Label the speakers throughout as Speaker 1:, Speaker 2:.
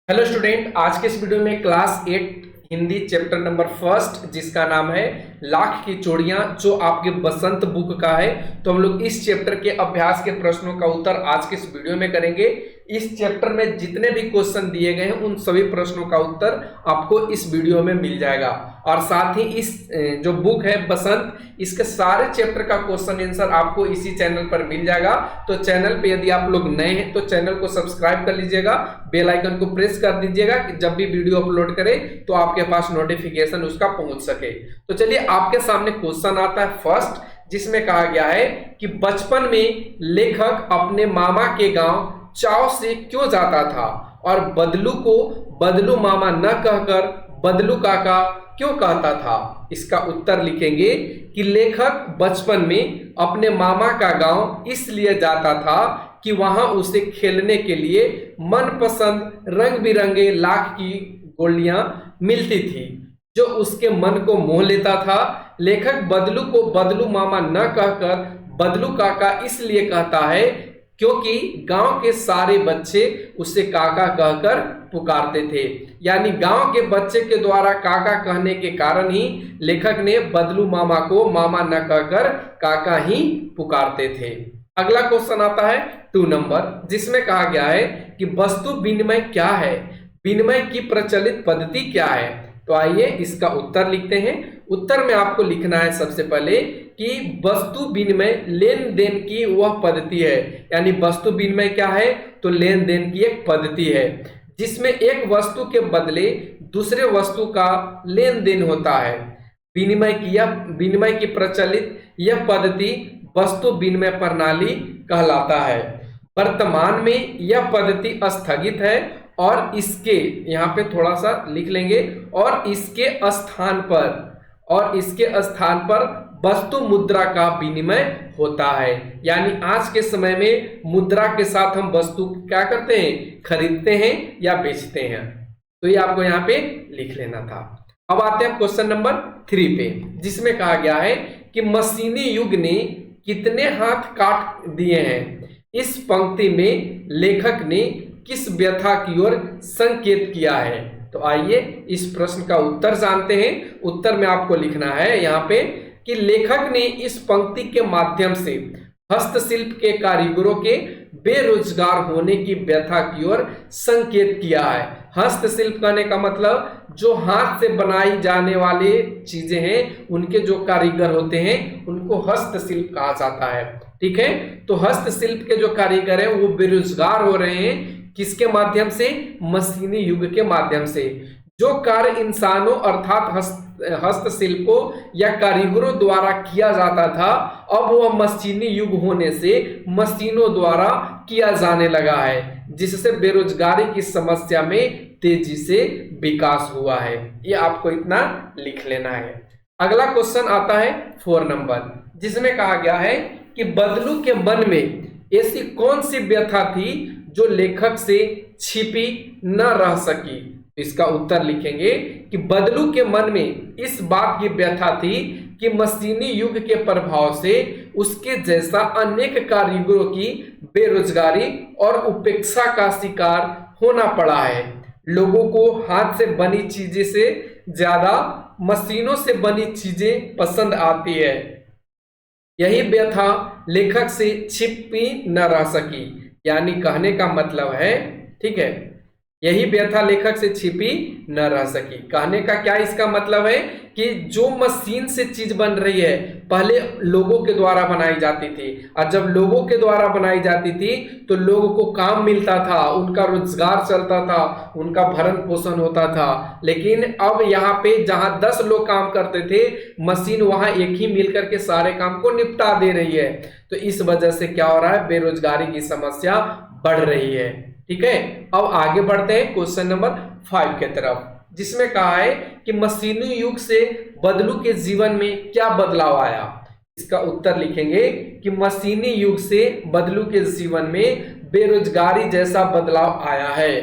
Speaker 1: Hello student, आज के इस वीडियो में class 8 Hindi chapter number first जिसका नाम है लाख की चूड़ियां, जो आपके बसंत बुक का है। तो हम लोग इस चैप्टर के अभ्यास के प्रश्नों का उत्तर आज के इस वीडियो में करेंगे। इस चैप्टर में जितने भी क्वेश्चन दिए गए हैं उन सभी प्रश्नों का उत्तर आपको इस वीडियो में मिल जाएगा। और साथ ही इस जो बुक है बसंत, इसके सारे चैप्टर का क्वेश्चन आंसर आपको इसी चैनल पर मिल जाएगा। तो चैनल पे यदि आप लोग नए हैं तो चैनल को सब्सक्राइब कर लीजिएगा, बेल आइकन को प्रेस कर दीजिएगा कि जब भी वीडियो अपलोड करें तो आपके पास नोटिफिकेशन उसका पहुंच सके। तो चलिए, आपके सामने क्वेश्चन आता है फर्स्ट, जिसमें कहा गया है कि बचपन में लेखक अपने मामा के गांव चाव से क्यों जाता था और बदलू को बदलू मामा न कहकर बदलू काका क्यों कहता था। इसका उत्तर लिखेंगे कि लेखक बचपन में अपने मामा का गांव इसलिए जाता था कि वहां उसे खेलने के लिए मनपसंद रंग बिरंगे लाख की गोलियां मिलती थी, जो उसके मन को मोह लेता था। लेखक बदलू को बदलू मामा न कहकर बदलू काका इसलिए कहता है क्योंकि गांव के सारे बच्चे उसे काका कहकर पुकारते थे। यानी गांव के बच्चे के द्वारा काका कहने के कारण ही लेखक ने बदलू मामा को मामा न कहकर काका ही पुकारते थे। अगला क्वेश्चन आता है 2 नंबर, जिसमें कहा गया है कि वस्तु विनिमय क्या है, विनिमय की प्रचलित पद्धति क्या है। तो आइए इसका उत्तर लिखते हैं। उत्तर में आपको लिखना है सबसे पहले कि वस्तु विनिमय लेन देन की वह पद्धति है। यानी वस्तु विनिमय क्या है, तो लेन देन की एक पद्धति है जिसमें एक वस्तु के बदले दूसरे वस्तु का लेन देन होता है। विनिमय की प्रचलित यह पद्धति वस्तु विनिमय प्रणाली कहलाता है। वर्तमान में यह पद्धति स्थगित है और इसके यहाँ पे थोड़ा सा लिख लेंगे, और इसके स्थान पर वस्तु मुद्रा का विनिमय होता है। यानी आज के समय में मुद्रा के साथ हम वस्तु क्या करते हैं, खरीदते हैं या बेचते हैं। तो ये आपको यहाँ पे लिख लेना था। अब आते हैं क्वेश्चन नंबर 3 पे, जिसमें कहा गया है कि मशीनी युग ने कितने हाथ काट दिए हैं। इस पंक्ति में लेखक ने किस व्यथा की ओर संकेत किया है। तो आइए इस प्रश्न का उत्तर जानते हैं। उत्तर में आपको लिखना है यहाँ पे कि लेखक ने इस पंक्ति के माध्यम से हस्तशिल्प के कारीगरों के बेरोजगार होने की व्यथा की ओर संकेत किया है। हस्तशिल्प कहने का मतलब जो हाथ से बनाई जाने वाली चीजें हैं, उनके जो कारीगर होते हैं उनको हस्तशिल्प कहा जाता है। ठीक है, तो हस्तशिल्प के जो कारीगर हैं वो बेरोजगार हो रहे हैं। किसके माध्यम से, मशीनी युग के माध्यम से। जो कार्य इंसानों अर्थात हस्तशिल्पों या कारीगरों द्वारा किया जाता था, अब वह मशीनी युग होने से मशीनों द्वारा किया जाने लगा है, जिससे बेरोजगारी की समस्या में तेजी से विकास हुआ है। ये आपको इतना लिख लेना है। अगला क्वेश्चन आता है 4 नंबर, जिसमें कहा गया है कि बदलू के मन में ऐसी कौन सी व्यथा थी जो लेखक से छिपी न रह सकी। इसका उत्तर लिखेंगे कि बदलू के मन में इस बात की व्यथा थी कि मशीनी युग के प्रभाव से उसके जैसा अनेक कारीगरों की बेरोजगारी और उपेक्षा का शिकार होना पड़ा है। लोगों को हाथ से बनी चीजें से ज्यादा मशीनों से बनी चीजें पसंद आती है। यही व्यथा लेखक से छिपी न रह सकी। यानी कहने का मतलब है, ठीक है, यही व्यथा लेखक से छिपी न रह सकी। कहने का क्या इसका मतलब है कि जो मशीन से चीज बन रही है पहले लोगों के द्वारा बनाई जाती थी, और जब लोगों के द्वारा बनाई जाती थी तो लोगों को काम मिलता था, उनका रोजगार चलता था, उनका भरण पोषण होता था। लेकिन अब यहाँ पे जहां 10 लोग काम करते थे, मशीन वहां एक ही मिलकर के सारे काम को निपटा दे रही है। तो इस वजह से क्या हो रहा है, बेरोजगारी की समस्या बढ़ रही है। ठीक है, अब आगे बढ़ते हैं क्वेश्चन नंबर 5 के तरफ, जिसमें कहा है कि मशीनी युग से बदलू के जीवन में क्या बदलाव आया। इसका उत्तर लिखेंगे कि मशीनी युग से बदलू के जीवन में बेरोजगारी जैसा बदलाव आया है।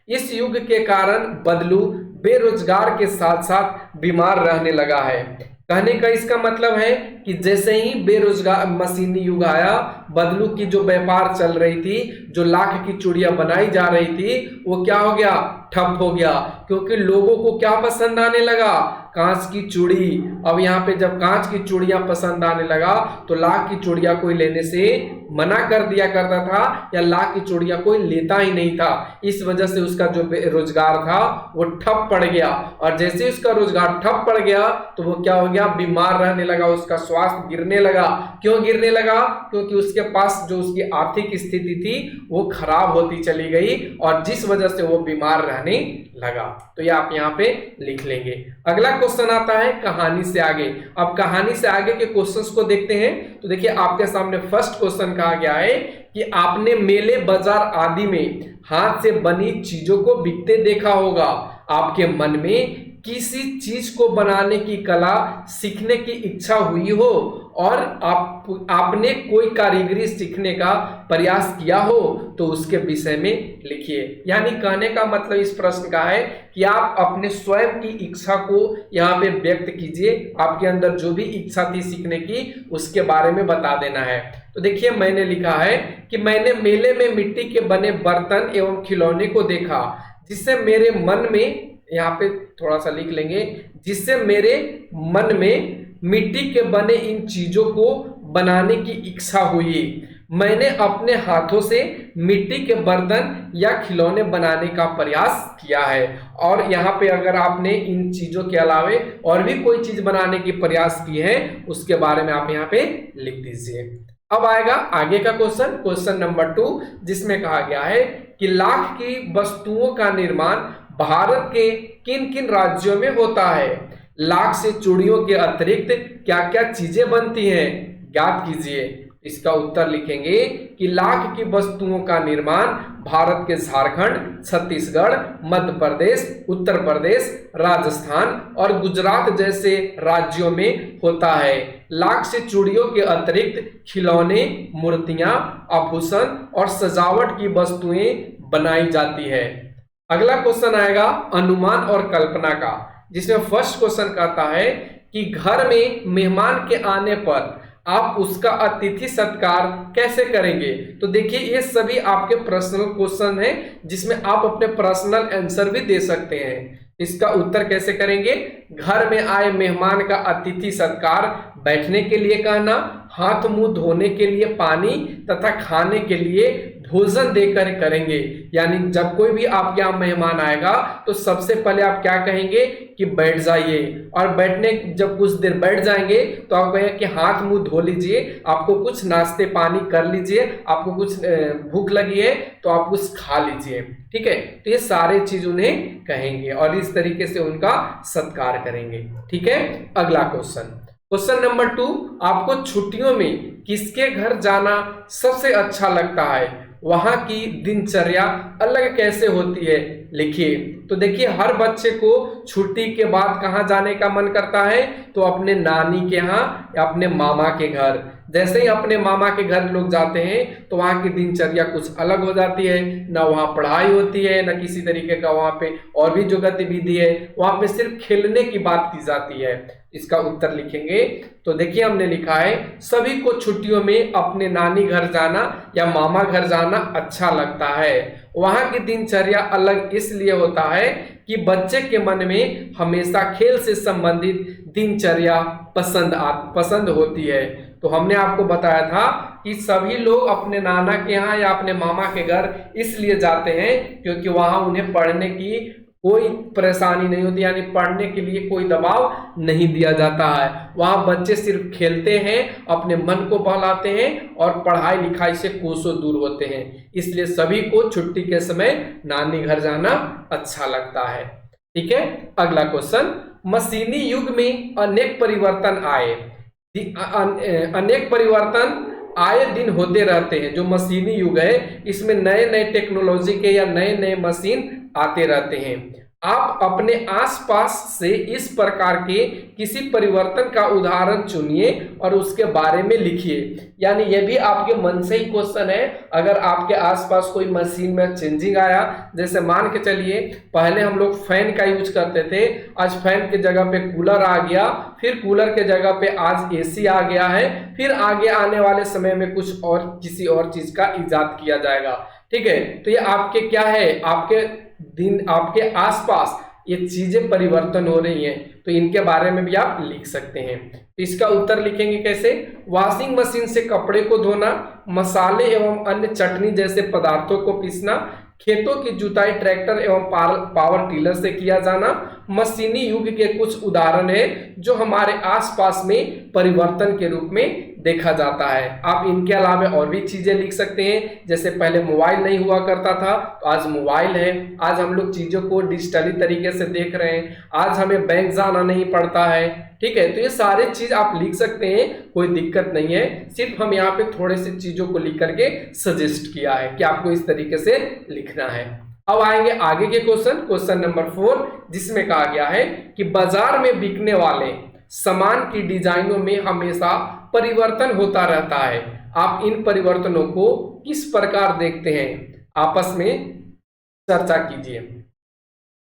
Speaker 1: इस युग के कारण बदलू बेरोजगार के साथ साथ बीमार रहने लगा है। कहने का इसका मतलब है कि जैसे ही बेरोजगार मशीनी युग आया, बदलू की जो व्यापार चल रही थी, जो लाख की चूड़ियां बनाई जा रही थी, वो क्या हो गया, ठप हो गया। क्योंकि लोगों को क्या पसंद आने लगा, कांच की चूड़ी। अब यहाँ पे जब कांच की चूड़ियां पसंद आने लगा तो लाख की चूड़ियां कोई लेने से मना कर दिया करता था, या लाख की चूड़ियां कोई लेता ही नहीं था। इस वजह से उसका जो रोजगार था वो ठप पड़ गया, और जैसे उसका रोजगार ठप पड़ गया तो वो क्या हो गया, बीमार रहने लगा, उसका स्वास्थ्य गिरने लगा। क्यों गिरने लगा, क्योंकि उसके पास जो उसकी आर्थिक स्थिति थी वो खराब होती चली गई, और जिस वजह से वो बीमार रहने लगा। तो ये आप यहाँ पे लिख लेंगे। अगला क्वेश्चन आता है कहानी से आगे। अब कहानी से आगे के क्वेश्चंस को देखते हैं। तो देखिए आपके सामने फर्स्ट क्वेश्चन कहा गया है कि आपने मेले बाजार आदि में हाथ से बनी चीजों को बिकते देखा होगा। आपके मन में किसी चीज को बनाने की कला सीखने की इच्छा हुई हो और आपने कोई कारीगरी सीखने का प्रयास किया हो तो उसके विषय में लिखिए। यानी कहने का मतलब इस प्रश्न का है कि आप अपने स्वयं की इच्छा को यहाँ पे व्यक्त कीजिए। आपके अंदर जो भी इच्छा थी सीखने की उसके बारे में बता देना है। तो देखिए मैंने लिखा है कि मैंने मेले में मिट्टी के बने बर्तन एवं खिलौने को देखा, जिससे मेरे मन में, यहाँ पे थोड़ा सा लिख लेंगे, जिससे मेरे मन में मिट्टी के बने इन चीजों को बनाने की इच्छा हुई। मैंने अपने हाथों से मिट्टी के बर्तन या खिलौने बनाने का प्रयास किया है। और यहाँ पे अगर आपने इन चीजों के अलावे और भी कोई चीज बनाने की प्रयास की है उसके बारे में आप यहाँ पे लिख दीजिए। अब आएगा आगे का क्वेश्चन, क्वेश्चन नंबर 2, जिसमें कहा गया है कि लाख की वस्तुओं का निर्माण भारत के किन किन राज्यों में होता है। लाख से चूड़ियों के अतिरिक्त क्या क्या चीजें बनती हैं, ज्ञात कीजिए। इसका उत्तर लिखेंगे कि लाख की वस्तुओं का निर्माण भारत के झारखंड, छत्तीसगढ़, मध्य प्रदेश, उत्तर प्रदेश, राजस्थान और गुजरात जैसे राज्यों में होता है। लाख से चूड़ियों के अतिरिक्त खिलौने, मूर्तियां, आभूषण और सजावट की वस्तुएं बनाई जाती है। अगला क्वेश्चन आएगा अनुमान और कल्पना का, जिसमें फर्स्ट क्वेश्चन कहता है कि घर में मेहमान के आने पर आप उसका अतिथि सत्कार कैसे करेंगे। तो देखिए ये सभी आपके पर्सनल क्वेश्चन हैं जिसमें आप अपने पर्सनल आंसर भी दे सकते हैं। इसका उत्तर कैसे करेंगे, घर में आए मेहमान का अतिथि सत्कार बैठने के लिए कहना, हाथ मुंह धोने के लिए पानी तथा खाने के लिए भोजन देकर करेंगे। यानी जब कोई भी आपके यहाँ मेहमान आएगा तो सबसे पहले आप क्या कहेंगे कि बैठ जाइए, और बैठने जब कुछ देर बैठ जाएंगे तो आप कहेंगे कि हाथ मुंह धो लीजिए, आपको कुछ नाश्ते पानी कर लीजिए, आपको कुछ भूख लगी है तो आप कुछ खा लीजिए। ठीक है, तो ये सारे चीज उन्हें कहेंगे और इस तरीके से उनका सत्कार करेंगे। ठीक है, अगला क्वेश्चन, क्वेश्चन नंबर 2, आपको छुट्टियों में किसके घर जाना सबसे अच्छा लगता है, वहां की दिनचर्या अलग कैसे होती है, लिखिए। तो देखिए हर बच्चे को छुट्टी के बाद कहाँ जाने का मन करता है, तो अपने नानी के यहाँ या अपने मामा के घर। जैसे ही अपने मामा के घर लोग जाते हैं तो वहाँ की दिनचर्या कुछ अलग हो जाती है, ना वहाँ पढ़ाई होती है ना किसी तरीके का वहाँ पे और भी जो गतिविधि है, वहाँ पे सिर्फ खेलने की बात की जाती है। इसका उत्तर लिखेंगे। तो देखिए हमने लिखा है सभी को छुट्टियों में अपने नानी घर जाना या मामा घर जाना अच्छा लगता है। वहाँ की दिनचर्या अलग इसलिए होता है कि बच्चे के मन में हमेशा खेल से संबंधित दिनचर्या पसंद होती है। तो हमने आपको बताया था कि सभी लोग अपने नाना के यहाँ या अपने मामा के घर इसलिए जाते हैं क्योंकि वहाँ उन्हें पढ़ने की कोई परेशानी नहीं होती, यानी पढ़ने के लिए कोई दबाव नहीं दिया जाता है। वहाँ बच्चे सिर्फ खेलते हैं, अपने मन को बहलाते हैं और पढ़ाई लिखाई से कोसों दूर होते हैं। इसलिए सभी को छुट्टी के समय नानी घर जाना अच्छा लगता है। ठीक है, अगला क्वेश्चन, मशीनी युग में अनेक परिवर्तन आए, अनेक परिवर्तन आए दिन होते रहते हैं। जो मशीनी युग है इसमें नए नए टेक्नोलॉजी के या नए नए मशीन आते रहते हैं। आप अपने आसपास से इस प्रकार के किसी परिवर्तन का उदाहरण चुनिए और उसके बारे में लिखिए। यानी ये भी आपके मन से ही क्वेश्चन है। अगर आपके आसपास कोई मशीन में चेंजिंग आया, जैसे मान के चलिए पहले हम लोग फैन का यूज करते थे, आज फैन के जगह पे कूलर आ गया, फिर कूलर के जगह पे आज एसी आ गया है, फिर आगे आने वाले समय में कुछ और किसी और चीज का इजाद किया जाएगा। ठीक है, तो ये आपके क्या है, आपके आसपास ये चीजें परिवर्तन हो रही हैं, तो इनके बारे में भी आप लिख सकते हैं। तो इसका उत्तर लिखेंगे कैसे? वॉशिंग मशीन से कपड़े को धोना, मसाले एवं अन्य चटनी जैसे पदार्थों को पीसना, खेतों की जुताई ट्रैक्टर एवं पावर टिलर से किया जाना मशीनी युग के कुछ उदाहरण है जो हमारे आसपास में परिवर्तन के रूप में देखा जाता है। आप इनके अलावा और भी चीजें लिख सकते हैं, जैसे पहले मोबाइल नहीं हुआ करता था तो आज मोबाइल है, आज हम लोग चीजों को डिजिटली तरीके से देख रहे हैं, आज हमें बैंक जाना नहीं पड़ता है। ठीक है, तो ये सारे चीज आप लिख सकते हैं, कोई दिक्कत नहीं है। सिर्फ हम यहाँ पे थोड़े से चीजों को लिख करके सजेस्ट किया है कि आपको इस तरीके से लिखना है। अब आएंगे आगे के क्वेश्चन नंबर 4, जिसमें कहा गया है कि बाजार में बिकने वाले सामान की डिजाइनों में हमेशा परिवर्तन होता रहता है। आप इन परिवर्तनों को किस प्रकार देखते हैं, आपस में चर्चा कीजिए।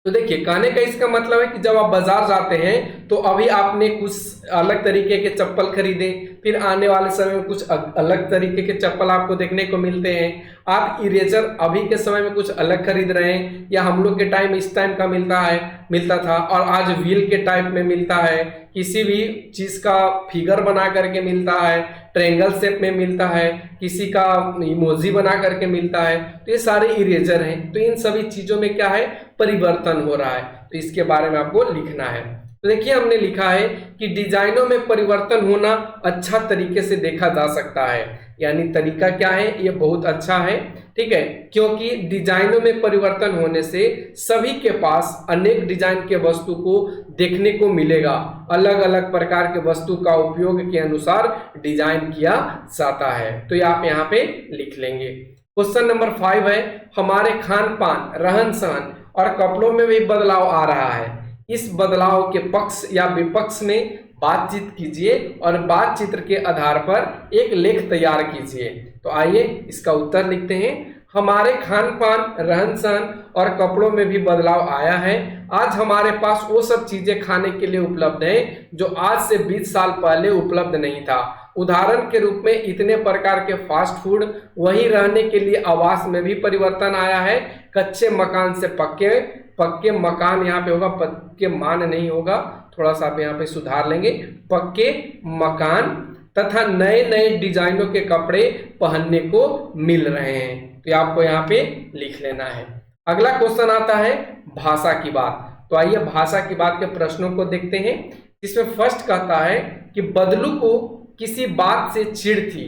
Speaker 1: तो देखिए, कहने का इसका मतलब है कि जब आप बाजार जाते हैं तो अभी आपने कुछ अलग तरीके के चप्पल खरीदे, फिर आने वाले समय में कुछ अलग तरीके के चप्पल आपको देखने को मिलते हैं। आप इरेजर अभी के समय में कुछ अलग खरीद रहे हैं, या हम लोग के टाइम इस टाइम का मिलता था और आज व्हील के टाइप में मिलता है, किसी भी चीज का फिगर बना करके मिलता है, ट्रायंगल शेप में मिलता है, किसी का इमोजी बना करके मिलता है। तो ये सारे इरेजर हैं। तो इन सभी चीजों में क्या है, परिवर्तन हो रहा है, तो इसके बारे में आपको लिखना है। तो देखिए, हमने लिखा है कि डिजाइनों में परिवर्तन होना अच्छा तरीके से देखा जा सकता है। यानी तरीका क्या है, ये बहुत अच्छा है। ठीक है, क्योंकि डिजाइनों में परिवर्तन होने से सभी के पास अनेक डिजाइन के वस्तु को देखने को मिलेगा। अलग अलग प्रकार के वस्तु का उपयोग के अनुसार डिजाइन किया जाता है। तो ये आप यहाँ पे लिख लेंगे। क्वेश्चन नंबर 5 है, हमारे खान पान, रहन सहन और कपड़ों में भी बदलाव आ रहा है। इस बदलाव के पक्ष या विपक्ष में बातचीत कीजिए और बातचीत के आधार पर एक लेख तैयार कीजिए। तो आइए इसका उत्तर लिखते हैं। हमारे खान पान, रहन सहन और कपड़ों में भी बदलाव आया है। आज हमारे पास वो सब चीजें खाने के लिए उपलब्ध हैं जो आज से 20 साल पहले उपलब्ध नहीं था। उदाहरण के रूप में इतने प्रकार के फास्ट फूड, वहीं रहने के लिए आवास में भी परिवर्तन आया है। कच्चे मकान से पक्के मकान, यहाँ पे होगा पक्के मान नहीं होगा, थोड़ा सा आप यहाँ पे सुधार लेंगे, पक्के मकान तथा नए नए डिजाइनों के कपड़े पहनने को मिल रहे हैं। तो आपको यहाँ पे लिख लेना है। अगला क्वेश्चन आता है भाषा की बात। तो आइए भाषा की बात के प्रश्नों को देखते हैं। इसमें फर्स्ट कहता है कि बदलू को किसी बात से चिढ़ थी।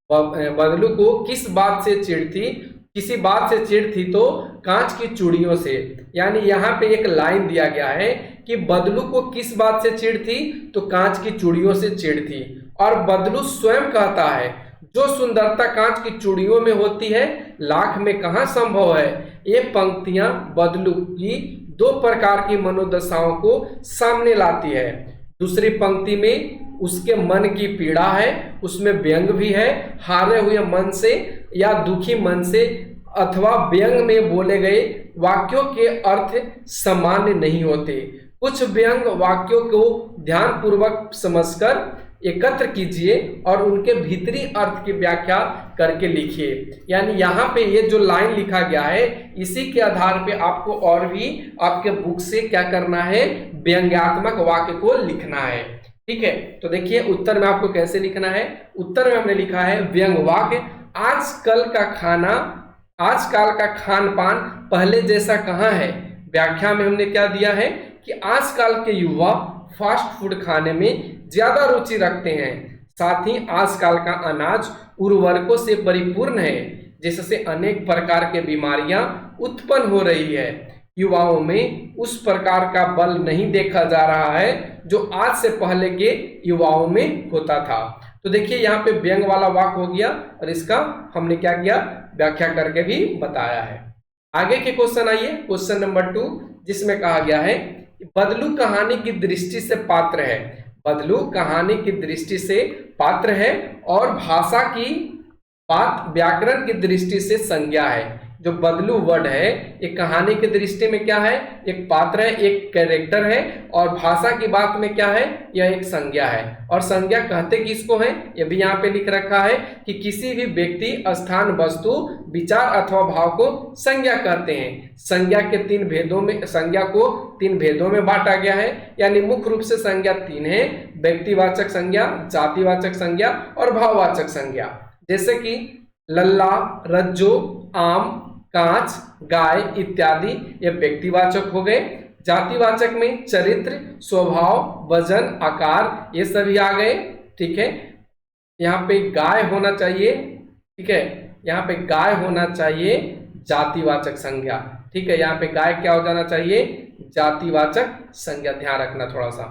Speaker 1: बदलू को किस बात से चिढ़ थी? किसी बात से चिढ़ थी तो कांच की चूड़ियों से। यानी यहाँ पे एक लाइन दिया गया है कि बदलू को किस बात से चिढ़ थी तो कांच की चूड़ियों से चिढ़ थी। और बदलू स्वयं कहता है, जो सुंदरता कांच की चूड़ियों में होती है लाख में कहाँ संभव है। ये पंक्तियां बदलू की 2 प्रकार की मनोदशाओं को सामने लाती है। दूसरी पंक्ति में उसके मन की पीड़ा है, उसमें व्यंग भी है। हारे हुए मन से या दुखी मन से अथवा व्यंग में बोले गए वाक्यों के अर्थ सामान्य नहीं होते। कुछ व्यंग वाक्यों को ध्यानपूर्वक समझकर एकत्र कीजिए और उनके भीतरी अर्थ की व्याख्या करके लिखिए। यानी यहाँ पे ये जो लाइन लिखा गया है, इसी के आधार पे आपको और भी आपके बुक से क्या करना है, व्यंग्यात्मक वाक्य को लिखना है। ठीक है, तो देखिए उत्तर में आपको कैसे लिखना है। उत्तर में हमने लिखा है व्यंग वाक्य, आजकल का खान पान पहले जैसा कहाँ है। व्याख्या में हमने क्या दिया है कि आजकल के युवा फास्ट फूड खाने में ज्यादा रुचि रखते हैं। साथ ही आजकल का अनाज उर्वरकों से परिपूर्ण है, जिससे अनेक प्रकार के बीमारियां उत्पन्न हो रही है। युवाओं में उस प्रकार का बल नहीं देखा जा रहा है जो आज से पहले के युवाओं में होता था। तो देखिए यहाँ पे व्यंग वाला वाक्य हो गया और इसका हमने क्या किया, व्याख्या करके भी बताया है। आगे के क्वेश्चन आइए, क्वेश्चन नंबर 2, जिसमें कहा गया है बदलू कहानी की दृष्टि से पात्र है, बदलू कहानी की दृष्टि से पात्र है और भाषा की बात व्याकरण की दृष्टि से संज्ञा है। जो बदलू वर्ड है ये कहानी की दृष्टि में क्या है, एक पात्र है, एक कैरेक्टर है, और भाषा की बात में क्या है, यह एक संज्ञा है। और संज्ञा कहते किसको है, ये भी यहाँ पे लिख रखा है कि किसी भी व्यक्ति, स्थान, वस्तु, विचार अथवा भाव को संज्ञा कहते हैं। संज्ञा के तीन भेदों में, संज्ञा को तीन भेदों में बांटा गया है, यानी मुख्य रूप से संज्ञा तीन है: व्यक्तिवाचक संज्ञा, जातिवाचक संज्ञा और भाववाचक संज्ञा। जैसे कि लल्ला, रज्जो, आम, कांच, गाय इत्यादि ये व्यक्तिवाचक हो गए। जातिवाचक में चरित्र, स्वभाव, वजन, आकार ये सभी आ गए। ठीक है, यहाँ पे गाय होना चाहिए। ठीक है, यहाँ पे गाय होना चाहिए जातिवाचक संज्ञा। ठीक है, यहाँ पे गाय क्या हो जाना चाहिए, जातिवाचक संज्ञा। ध्यान रखना थोड़ा सा।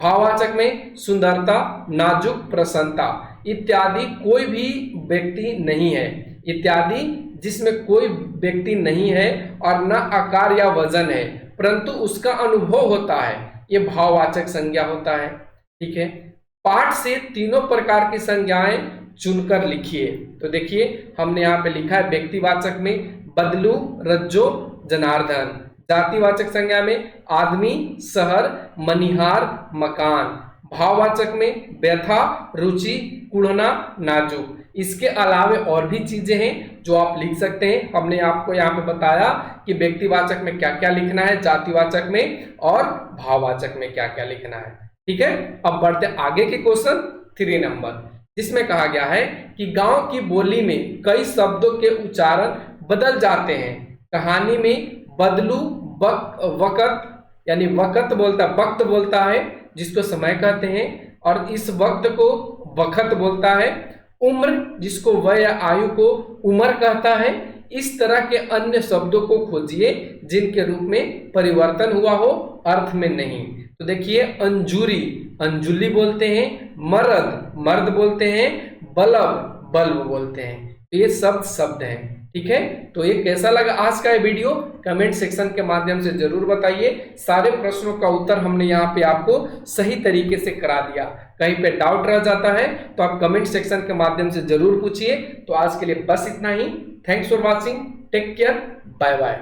Speaker 1: भाववाचक में सुंदरता, नाजुक, प्रसन्नता इत्यादि कोई भी व्यक्ति नहीं है, इत्यादि जिसमें कोई व्यक्ति नहीं है और न आकार या वजन है परंतु उसका अनुभव होता है, ये भाववाचक संज्ञा होता है। ठीक है, पाठ से तीनों प्रकार की संज्ञाएं चुनकर लिखिए। तो देखिए हमने यहाँ पे लिखा है व्यक्तिवाचक में बदलू, रज्जो, जनार्दन। जातिवाचक संज्ञा में आदमी, शहर, मनिहार, मकान। भाववाचक में व्यथा, रुचि, कुढ़ना, नाजुक। इसके अलावे और भी चीजें हैं जो आप लिख सकते हैं। हमने आपको यहाँ पे बताया कि व्यक्तिवाचक में क्या क्या लिखना है, जातिवाचक में और भाववाचक में क्या क्या लिखना है। ठीक है, अब बढ़ते आगे के क्वेश्चन 3 नंबर, जिसमें कहा गया है कि गांव की बोली में कई शब्दों के उच्चारण बदल जाते हैं। कहानी में बदलू वक़्त यानी वक़्त बोलता, वक्त बोलता है जिसको समय कहते हैं, और इस वक्त को वक़्त बोलता है। उम्र जिसको वय या आयु को उम्र कहता है। इस तरह के अन्य शब्दों को खोजिए जिनके रूप में परिवर्तन हुआ हो, अर्थ में नहीं। तो देखिए अंजूरी अंजुली बोलते हैं, मर्द मर्द बोलते हैं, बल्ब बल्ब बोलते हैं। तो ये सब शब्द हैं। ठीक है, तो ये कैसा लगा आज का ये वीडियो, कमेंट सेक्शन के माध्यम से जरूर बताइए। सारे प्रश्नों का उत्तर हमने यहाँ पे आपको सही तरीके से करा दिया। कहीं पे डाउट रह जाता है तो आप कमेंट सेक्शन के माध्यम से जरूर पूछिए। तो आज के लिए बस इतना ही। Thanks for watching, take care, bye bye.